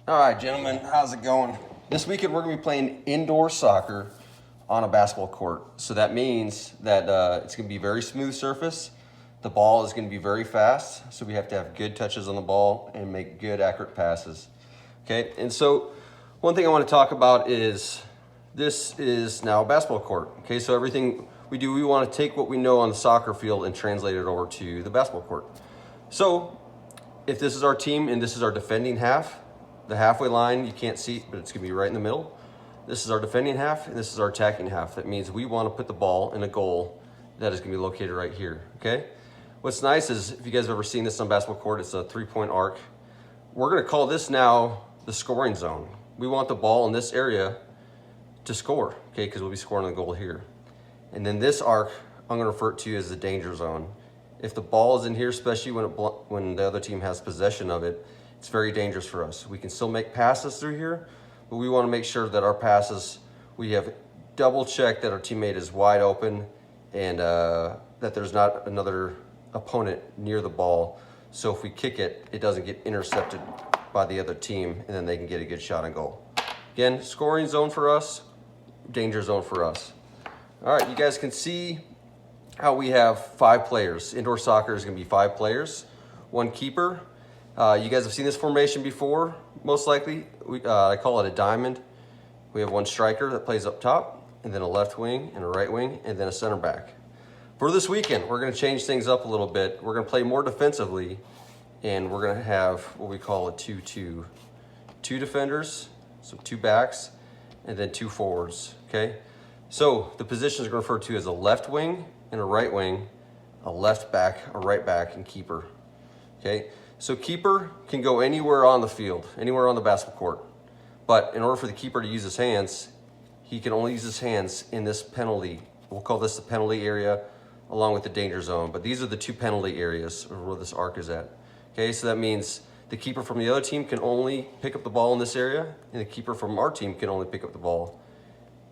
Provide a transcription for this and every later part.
All right, gentlemen, how's it going? This weekend we're going to be playing indoor soccer on a basketball court. So that means that it's going to be a very smooth surface. The ball is going to be very fast, so we have to have good touches on the ball and make good, accurate passes. Okay, and so one thing I want to talk about is this is now a basketball court. Okay, so everything we do, we want to take what we know on the soccer field and translate it over to the basketball court. So if this is our team and this is our defending half, the halfway line, you can't see, but it's going to be right in the middle. This is our defending half, and this is our attacking half. That means we want to put the ball in a goal that is going to be located right here, okay? What's nice is, if you guys have ever seen this on basketball court, it's a three-point arc. We're going to call this now the scoring zone. We want the ball in this area to score, okay, because we'll be scoring the goal here. And then this arc, I'm going to refer to as the danger zone. If the ball is in here, especially when the other team has possession of it, it's very dangerous for us. We can still make passes through here, but we want to make sure that our passes, we have double checked that our teammate is wide open and that there's not another opponent near the ball. So if we kick it, it doesn't get intercepted by the other team, and then they can get a good shot on goal. Again, scoring zone for us, danger zone for us. All right, you guys can see how we have 5 players. Indoor soccer is going to be 5 players, 1 keeper. You guys have seen this formation before, most likely. I call it a diamond. We have 1 striker that plays up top, and then a left wing and a right wing, and then a center back. For this weekend, we're going to change things up a little bit. We're going to play more defensively, and we're going to have what we call a 2-2. 2 defenders, so 2 backs, and then 2 forwards, okay? So the positions are referred to as a left wing and a right wing, a left back, a right back, and keeper, okay? So keeper can go anywhere on the field, anywhere on the basketball court. But in order for the keeper to use his hands, he can only use his hands in this penalty. We'll call this the penalty area along with the danger zone. But these are the 2 penalty areas where this arc is at. Okay, so that means the keeper from the other team can only pick up the ball in this area, and the keeper from our team can only pick up the ball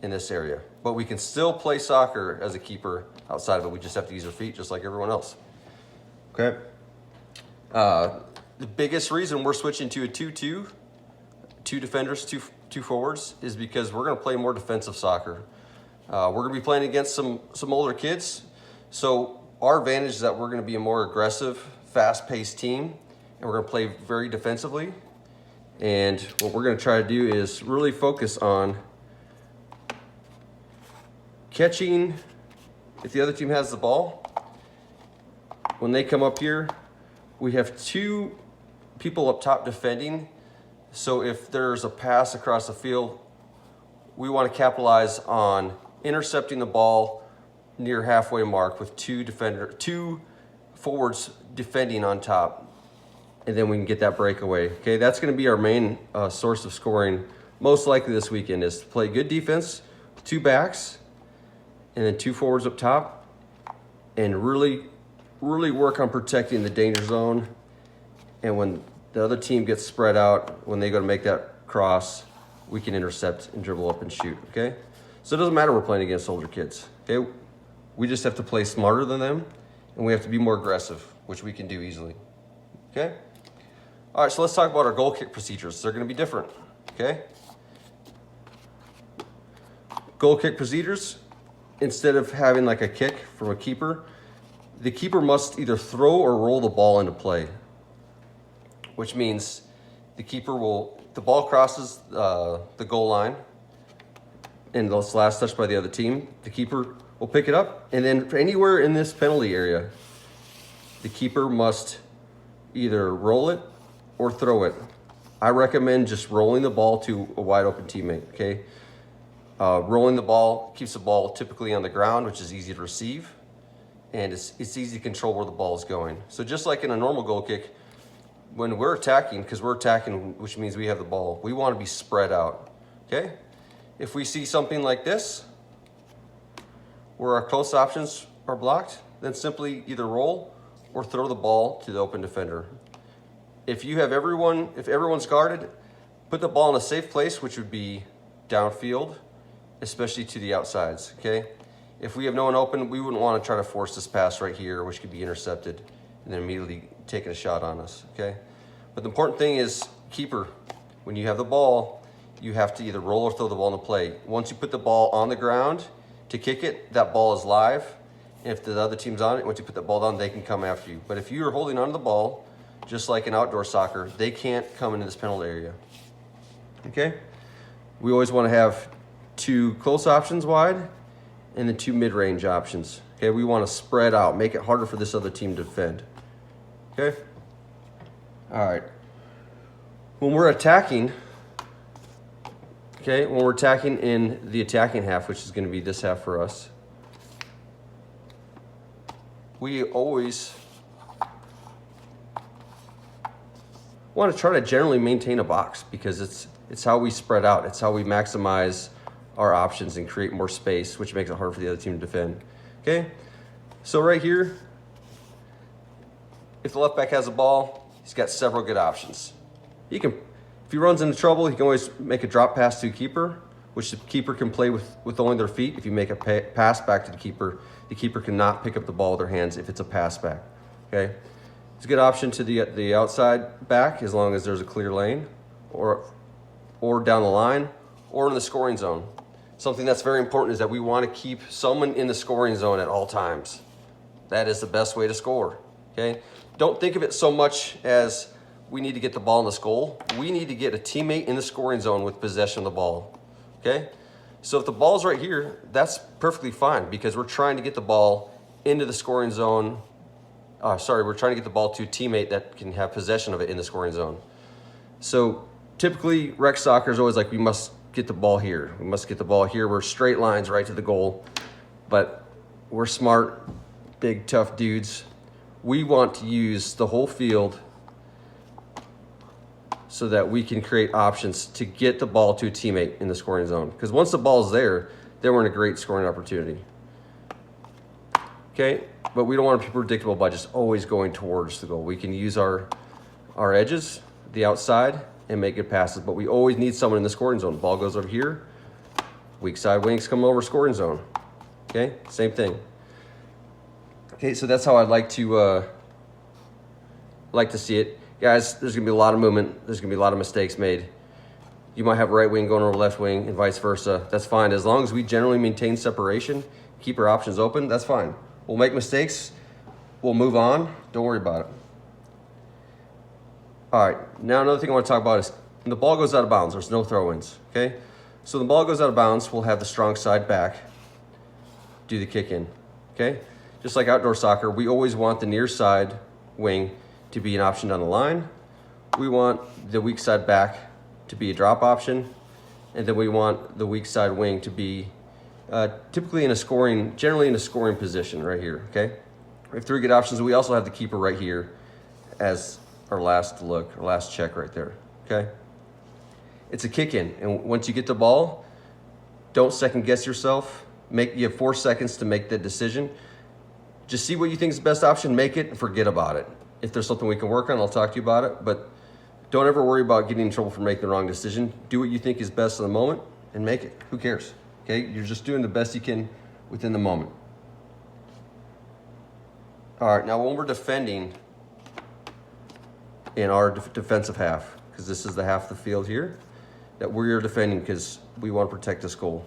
in this area. But we can still play soccer as a keeper outside of it. We just have to use our feet just like everyone else. Okay. The biggest reason we're switching to a 2-2, 2 defenders, 2 forwards, is because we're going to play more defensive soccer. We're going to be playing against some older kids. So our advantage is that we're going to be a more aggressive, fast-paced team, and we're going to play very defensively. And what we're going to try to do is really focus on catching. If the other team has the ball, when they come up here, we have 2 people up top defending. So if there's a pass across the field, we want to capitalize on intercepting the ball near halfway mark with 2 forwards defending on top, and then we can get that breakaway. Okay, that's going to be our main source of scoring most likely this weekend, is to play good defense, 2 backs, and then 2 forwards up top, and really work on protecting the danger zone. And when the other team gets spread out, when they go to make that cross, we can intercept and dribble up and shoot, okay? So it doesn't matter we're playing against older kids, okay? We just have to play smarter than them, and we have to be more aggressive, which we can do easily, okay? All right, so let's talk about our goal kick procedures. They're gonna be different, okay? Goal kick procedures, instead of having like a kick from a keeper, the keeper must either throw or roll the ball into play, which means the ball crosses the goal line and it's last touched by the other team. The keeper will pick it up, and then for anywhere in this penalty area, the keeper must either roll it or throw it. I recommend just rolling the ball to a wide open teammate, okay? Rolling the ball keeps the ball typically on the ground, which is easy to receive, and it's easy to control where the ball is going. So just like in a normal goal kick, when we're attacking, which means we have the ball, we want to be spread out, okay? If we see something like this, where our close options are blocked, then simply either roll or throw the ball to the open defender. If everyone's guarded, put the ball in a safe place, which would be downfield, especially to the outsides, okay? If we have no one open, we wouldn't want to try to force this pass right here, which could be intercepted and then immediately taking a shot on us, okay? But the important thing is keeper. when you have the ball, you have to either roll or throw the ball into play. Once you put the ball on the ground to kick it, that ball is live. And if the other team's on it, once you put that ball down, they can come after you. But if you are holding onto the ball, just like in outdoor soccer, they can't come into this penalty area. Okay? We always want to have 2 close options wide and then 2 mid-range options. Okay, we want to spread out, make it harder for this other team to defend. Okay? All right. When we're attacking, okay, when we're attacking in the attacking half, which is going to be this half for us, we always want to try to generally maintain a box because it's how we spread out. It's how we maximize our options and create more space, which makes it harder for the other team to defend. Okay, so right here, if the left back has a ball, he's got several good options. He can, if he runs into trouble, he can always make a drop pass to a keeper, which the keeper can play with only their feet. If you make a pass back to the keeper cannot pick up the ball with their hands if it's a pass back. Okay, it's a good option to the outside back as long as there's a clear lane, or down the line, or in the scoring zone. Something that's very important is that we want to keep someone in the scoring zone at all times. That is the best way to score, okay? Don't think of it so much as we need to get the ball in this goal. We need to get a teammate in the scoring zone with possession of the ball, okay? So if the ball's right here, that's perfectly fine because we're trying to get the ball into the scoring zone. We're trying to get the ball to a teammate that can have possession of it in the scoring zone. So typically, rec soccer is always like, we must get the ball here. We must get the ball here. We're straight lines right to the goal, but we're smart, big, tough dudes. We want to use the whole field so that we can create options to get the ball to a teammate in the scoring zone. Because once the ball's there, then we're in a great scoring opportunity. Okay, but we don't want to be predictable by just always going towards the goal. We can use our edges, the outside, and make good passes, but we always need someone in the scoring zone. Ball goes over here, weak side wings come over scoring zone. Okay, same thing. Okay, so that's how I'd like to see it. Guys, there's gonna be a lot of movement. There's gonna be a lot of mistakes made. You might have right wing going over left wing and vice versa. That's fine. As long as we generally maintain separation, keep our options open, that's fine. We'll make mistakes, we'll move on, don't worry about it. All right, now another thing I want to talk about is when the ball goes out of bounds, there's no throw-ins, okay? So when the ball goes out of bounds, we'll have the strong side back do the kick in, okay? Just like outdoor soccer, we always want the near side wing to be an option down the line. We want the weak side back to be a drop option, and then we want the weak side wing to be typically generally in a scoring position right here, okay? We have 3 good options. We also have the keeper right here as our last check right there, okay? It's a kick in, and once you get the ball, don't second guess yourself. You have 4 seconds to make the decision. Just see what you think is the best option, make it, and forget about it. If there's something we can work on, I'll talk to you about it, but don't ever worry about getting in trouble for making the wrong decision. Do what you think is best in the moment and make it. Who cares? Okay, you're just doing the best you can within the moment. All right, now when we're defending in our defensive half, because this is the half of the field here that we're defending because we want to protect this goal.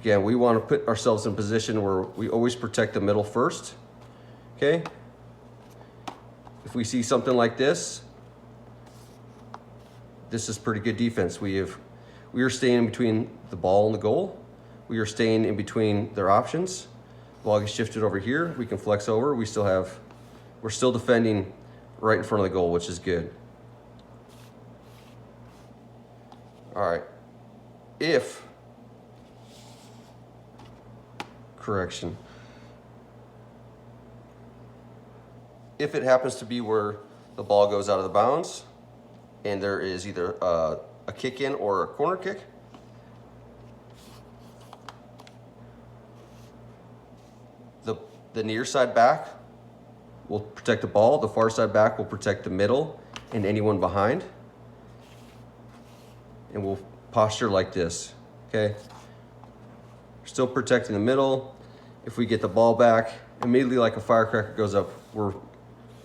Again, we want to put ourselves in a position where we always protect the middle first, okay? If we see something like this, this is pretty good defense. We are staying in between the ball and the goal. We are staying in between their options. Ball gets shifted over here. We can flex over. We're still defending right in front of the goal, which is good. All right. If it happens to be where the ball goes out of the bounds and there is either a kick in or a corner kick, the near side back will protect the ball, the far side back will protect the middle and anyone behind. And we'll posture like this, okay? Still protecting the middle. If we get the ball back, immediately like a firecracker goes up, we're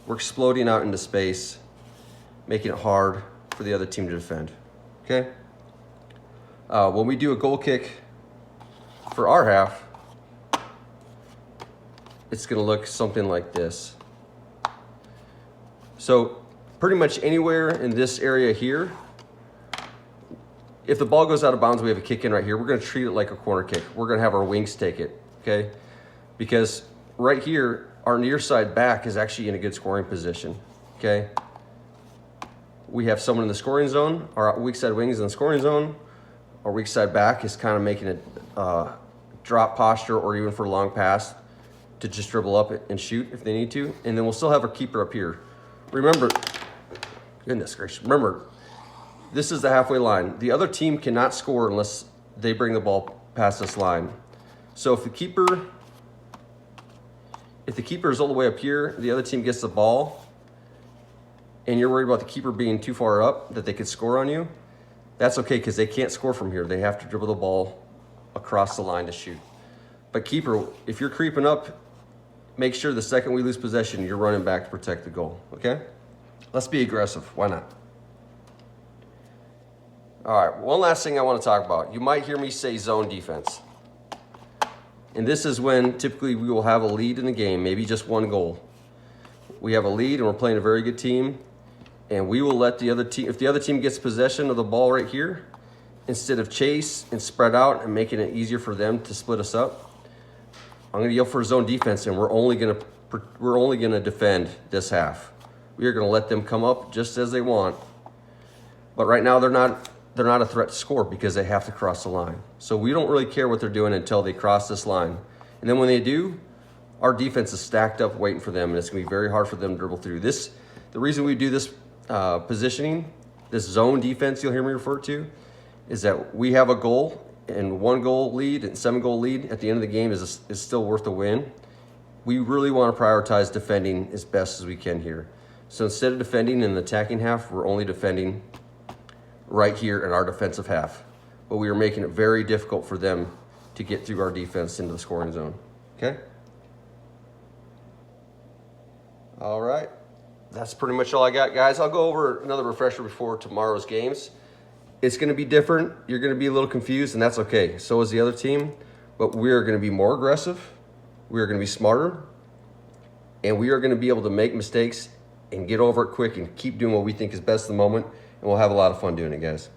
exploding out into space, making it hard for the other team to defend. okay? When we do a goal kick for our half, it's gonna look something like this. So pretty much anywhere in this area here, if the ball goes out of bounds, we have a kick in right here. We're gonna treat it like a corner kick. We're gonna have our wings take it, okay? Because right here, our near side back is actually in a good scoring position, okay? We have someone in the scoring zone. Our weak side wing is in the scoring zone. Our weak side back is kind of making a drop posture or even for a long pass to just dribble up and shoot if they need to. And then we'll still have our keeper up here. Remember, goodness gracious, remember, this is the halfway line. The other team cannot score unless they bring the ball past this line. So if the keeper is all the way up here, the other team gets the ball, and you're worried about the keeper being too far up that they could score on you, that's okay because they can't score from here. They have to dribble the ball across the line to shoot. But keeper, if you're creeping up, make sure the second we lose possession, you're running back to protect the goal, okay? Let's be aggressive, why not? All right, one last thing I want to talk about. You might hear me say zone defense. And this is when typically we will have a lead in the game, maybe just one goal. We have a lead and we're playing a very good team, and we will let the other team, if the other team gets possession of the ball right here, instead of chase and spread out and making it easier for them to split us up, I'm gonna yell for zone defense, and we're only gonna defend this half. We are gonna let them come up just as they want. But right now they're not a threat to score because they have to cross the line. So we don't really care what they're doing until they cross this line. And then when they do, our defense is stacked up waiting for them, and it's gonna be very hard for them to dribble through. The reason we do this positioning, this zone defense you'll hear me refer to, is that we have a goal, and 1-goal lead and 7-goal lead at the end of the game is still worth a win. We really want to prioritize defending as best as we can here. So instead of defending in the attacking half, we're only defending right here in our defensive half. But we are making it very difficult for them to get through our defense into the scoring zone, okay? All right, that's pretty much all I got, guys. I'll go over another refresher before tomorrow's games. It's gonna be different. You're gonna be a little confused, and that's okay. So is the other team, but we are gonna be more aggressive. We are gonna be smarter, and we are gonna be able to make mistakes and get over it quick and keep doing what we think is best in the moment, and we'll have a lot of fun doing it, guys.